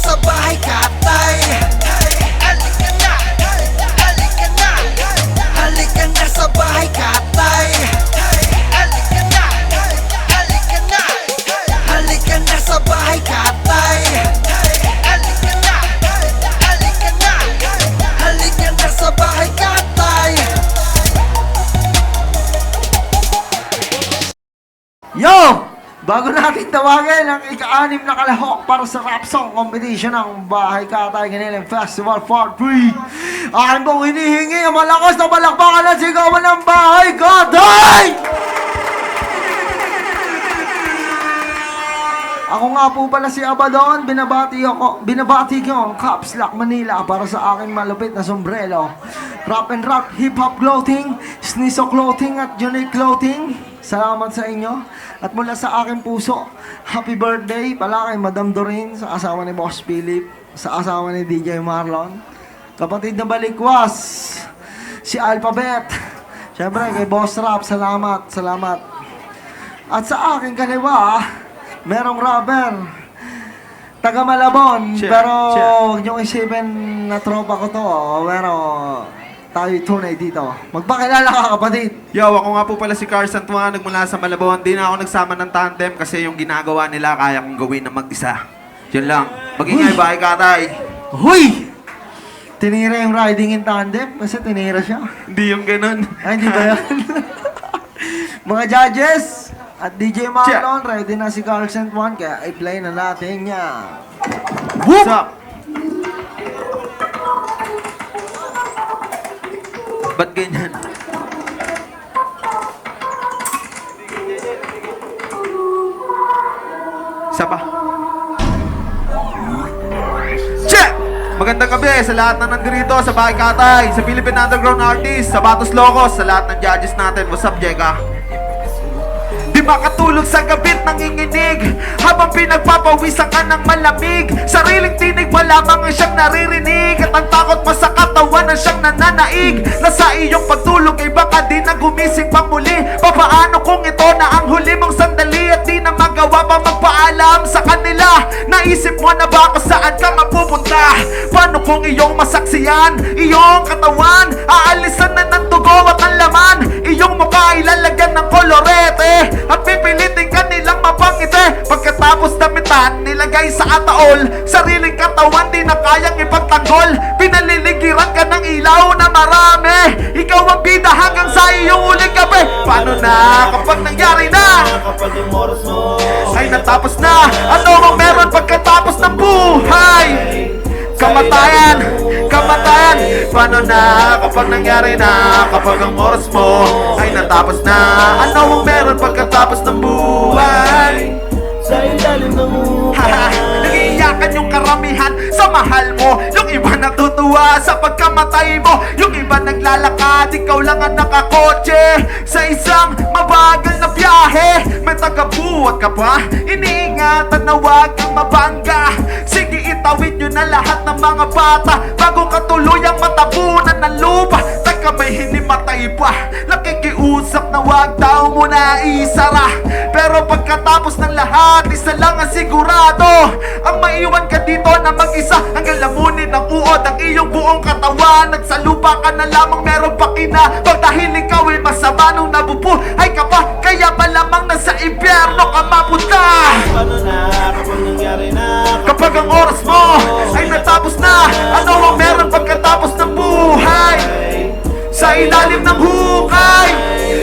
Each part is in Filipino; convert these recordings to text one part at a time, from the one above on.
sa bahay katay. Halika na, halika na, halika na sa bahay katay. Halika na, halika na, halika na sa bahay katay. Halika na, halika na, halika na sa bahay katay. Yo! Bago natin tawagin ang ika-anim na kalahok para sa rap song competition ng Bahay Katay Ganilang Festival Part 3, akin pong hinihingi ang malakas na palakpakan at sigawan ng Bahay Katay! Ako nga po pala si Abaddon, binabati ko ang Caps Lock Manila para sa aking malupit na sombrero. Rap and rock, hip-hop clothing, Sniso clothing at Unique clothing. Salamat sa inyo. At mula sa aking puso, happy birthday pala kay Madam Doreen, sa asawa ni Boss Philip, sa asawa ni DJ Marlon, kapatid na Balikwas, si Alphabet, syempre kay Boss Rap, salamat. At sa aking kaliwa, merong rapper, taga Malabon, pero huwag niyong isipin na tropa ko to, pero tayo tunay dito. Magpakilala ka, kapatid. Yo, ako nga po pala si Carson Tua, nagmula sa Malabon. Di na ako nagsama ng tandem kasi yung ginagawa nila kaya kong gawin na mag-isa. Yun lang. Magingay, Bahay Katay. Huy! Tinira yung riding in tandem kasi tinira siya. Hindi yung ganun. Ay, hindi ba yan? Mga judges at DJ Marlon, ready na si Carson Tua, kaya i-play na natin niya. What's up? Ba't ganyan? Isa pa. Check! Magandang gabi sa lahat na nandito sa Bahay Katay, sa Philippine Underground Artists, sa Batos Locos, sa lahat ng judges natin. What's up, Jeka? Di makatulog sa gabit nanginginig habang pinagpapawisan ka ng malamig. Sariling tinig mo lamang ang siyang naririnig, at ang takot mo sa katawan ang siyang nananaig. Nasa iyong pagtulog ay baka di na gumising pang muli. Papaano kung ito na ang huli mong sandali at di na magawa pa magpaalam sa kanila? Naisip mo na ba kung saan ka mapupunta? Paano kung iyong masaksiyan, iyong katawan aalisan na ng dugo at ang laman? Iyong mukha ay lalagyan ng kolorete at pipilitin ka nilang mapangiti. Pagkatapos damitan, nilagay sa ataol, sariling katawan di na kayang ipagtanggol. Pinaliligiran ka ng ilaw na marami, ikaw ang bida hanggang sa iyong uling gabi. Paano na kapag nangyari na? Kapag yung oras mo ay natapos na, ano ang meron pagkatapos ng buhay? Kamatayan, kamatayan. Paano na kapag nangyari na? Kapag ang oras mo ay natapos na, ano ang meron pagkatapos ng buhay? sa ilalim ng Haha, nag-iiyakan yung karamihan sa mahal mo. Yung iba natutuwa sa pagkamatay mo. Yung iba naglalakad, ikaw lang ang nakakotse sa isang mabagal na biyahe. May tagabuhat ka pa, iniingatan na wag kang mabangga. Sige, itawid nyo na lahat ng mga bata bago ka tuluyang matabunan ng lupa. Teka, may hinimatay pa, nakikiusap na wag daw mo na isara. Pero pagkatapos ng lahat, isa lang ang sigurado, ang maiwan ka dito na mag-isa hanggang lamunin ng uod ang iyong buong katawan. At sa lupa ka na lamang meron pa kinabang, dahil ikaw ay masama nung nabubuhay ka pa. Kaya malamang nasa impyerno ka mapunta. Paano na kapag nangyari na? Kapag ang oras mo ay natapos na, ano ang meron pagkatapos ng buhay? Sa ilalim ng hukay.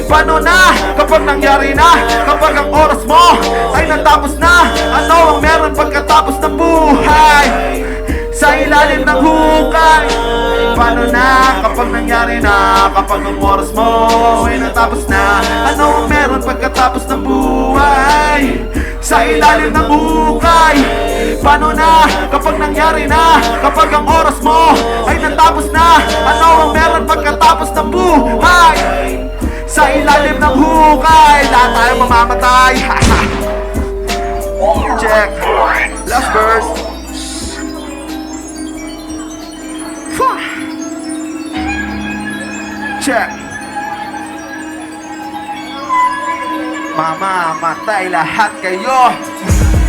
Paano na kapag nangyari na? Kapag ang oras mo ay natapos na, ano ang meron pagkatapos ng buhay? Sa ilalim ng hukay. Paano na kapag nangyari na? Kapag ang oras mo ay natapos na, ano ang meron pagkatapos ng buhay? Sa ilalim ng hukay. Paano na kapag nangyari na? Kapag ang oras mo ay natapos na, ano ang meron pagkatapos ng buhay? Sa ilalim ng hukay. Lahat tayo mamamatay. Check. Last verse. Check. Mamamatay lahat kayo.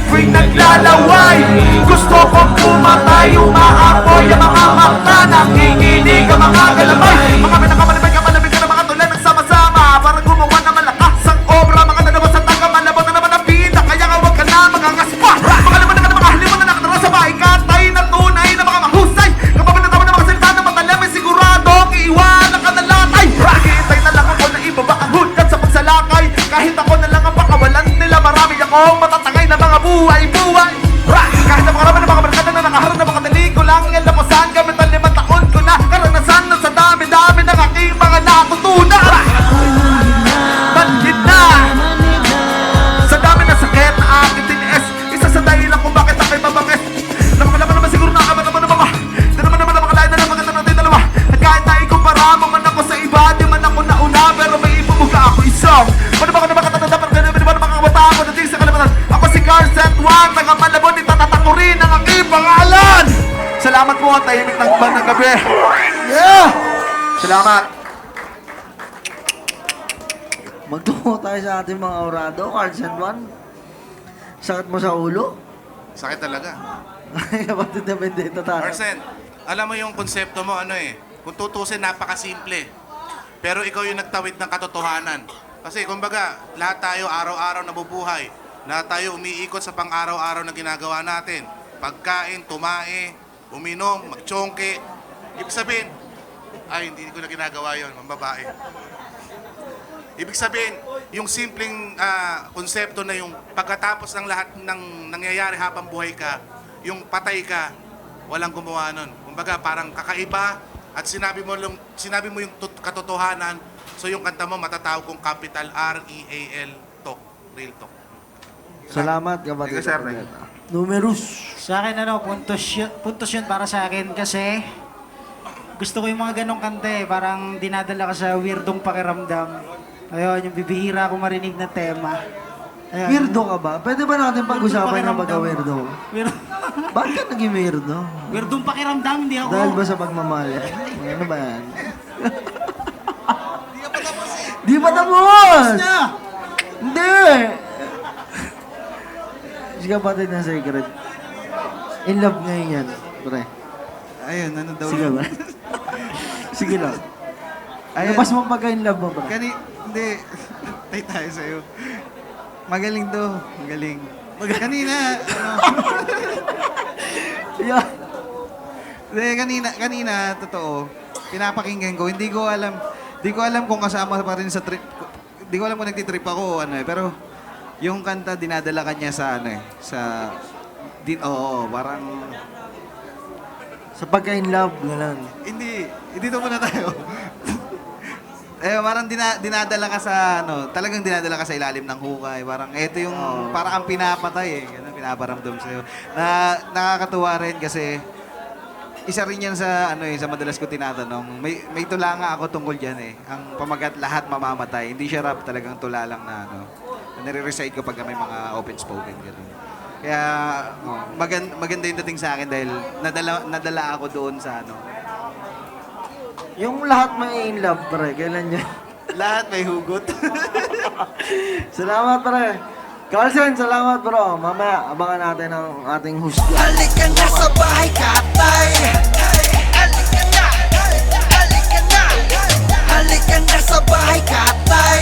tuwing naglalaway. Gusto kong pumatay, umaapoy ang mga mata, nakikinig ang mga galamay. Mga pinakamalibay ka, malabig ka na mga tulad ng sama-sama, parang gumawa na malakas ang obra. Mga nalabas sa tangka, malabot na naman ang bida, kaya nga huwag ka na magangaspa. Mga laman na ka na mga haliman na nakatara sa bahay katay na tunay na mga mahusay. Kapag natawa na mga salita na matalam, ay sigurado ang iiwanan ka na latay. Naghihintay na lang ako na ibaba ang hudyan sa pagsalakay. Kahit ako na lang ang pakawalan nila, marami akong matatangay na mga buhay-buhay. Kahit na makarami ng mga barkada na nakaharap na mga dali ko lang yan lapasan. Gamit ang 5 taon ko na karanasan na sa dami-dami ng aking mga natutunan. Manhid na sa dami ng sakit na aking tiniis, isa sa dahilan kung bakit ako'y mabangis. Napakalaman naman siguro na kaman naman naman. Di naman napakalain na lang maganda natin dalawa. At kahit na ikumpara mo man ako sa iba, di man ako nauna, pero may ibubuga ako isang. Paano ba ako na makatanda, parang ganun, di ba na makakabata ako na sa kalamatan. Ako si Carset One, taga Malabon, itatatako rin ang aking pangalan. Salamat po ang tahimik ng band ng gabi. Yeah! Salamat. Magtungo tayo sa ating mga orado, Cards and One. Sakit mo sa ulo? Sakit talaga. Ay, kapatid na bendito tayo. Arsen, alam mo yung konsepto mo, ano eh. Kung tutusin, napakasimple. Pero ikaw yung nagtawid ng katotohanan. Kasi kumbaga, lahat tayo araw-araw nabubuhay. Lahat tayo umiikot sa pang-araw-araw na ginagawa natin. Pagkain, tumae, uminom, magtsongke. Ibig sabihin, ay hindi ko na ginagawa yon, mambabae. Ibig sabihin, yung simpleng konsepto na yung pagkatapos ng lahat ng nangyayari habang buhay ka, yung patay ka, walang gumawa nun. Kumbaga parang kakaiba at sinabi mo yung katotohanan, so yung kanta mo matatawag kong capital R-E-A-L talk, real talk. Salamat, kapatid. Thank you, sir. Numerous. Sa akin, puntos yun para sa akin kasi gusto ko yung mga ganong kanta eh. Parang dinadala ka sa weirdong pakiramdam. Ayun, yung bibihira ko marinig na tema. Ayun. Weirdo ka ba? Pwede ba natin pag-usapan na pagka-weirdo? Bakit ka naging weirdo? Weirdong pakiramdam, hindi ako. Dahil ba sa pagmamahal? Ano ba yan? Di pa tapos! Na! Hindi! Si kapatid ng secret. In love ngayon yan, pre. Ayun, ano daw? Sige ba? Sige lang. Ayun. Labas mo pagka in love mo, pre. Hindi. Tay tayo sa'yo. Magaling to. Magaling. Kanina, ano? Yeah. Hindi, kanina, totoo. Pinapakinggan ko. Hindi ko alam kung kasama pa rin sa trip. Hindi ko alam kung nagtitrip ako o ano eh. Pero, yung kanta, dinadala ka niya sa ano eh. Parang... Sa pagka in love, gano'n. Hindi. Dito muna tayo. Parang dinadala ka sa, talagang dinadala ka sa ilalim ng hukay. Parang, ito yung, parang ang pinapatay eh. Ganun, pinaparamdam sa'yo. Nakakatuwa rin kasi, isa rin yan sa, sa madalas ko tinatanong. May tula nga ako tungkol dyan eh. Ang pamagat lahat mamamatay. Hindi siya rap, talagang tula lang na, na nire-recite ko pag may mga open spoken. Ganun. Kaya, maganda yung dating sa akin dahil nadala ako doon sa Yung lahat may in love, pre. Kailan yan? lahat may hugot. Salamat, pre. Carlsen, salamat, bro. Mamaya, abangan natin ang ating host. Halika na sa bahay katay. Halika na. Halika na. Halika na sa bahay katay.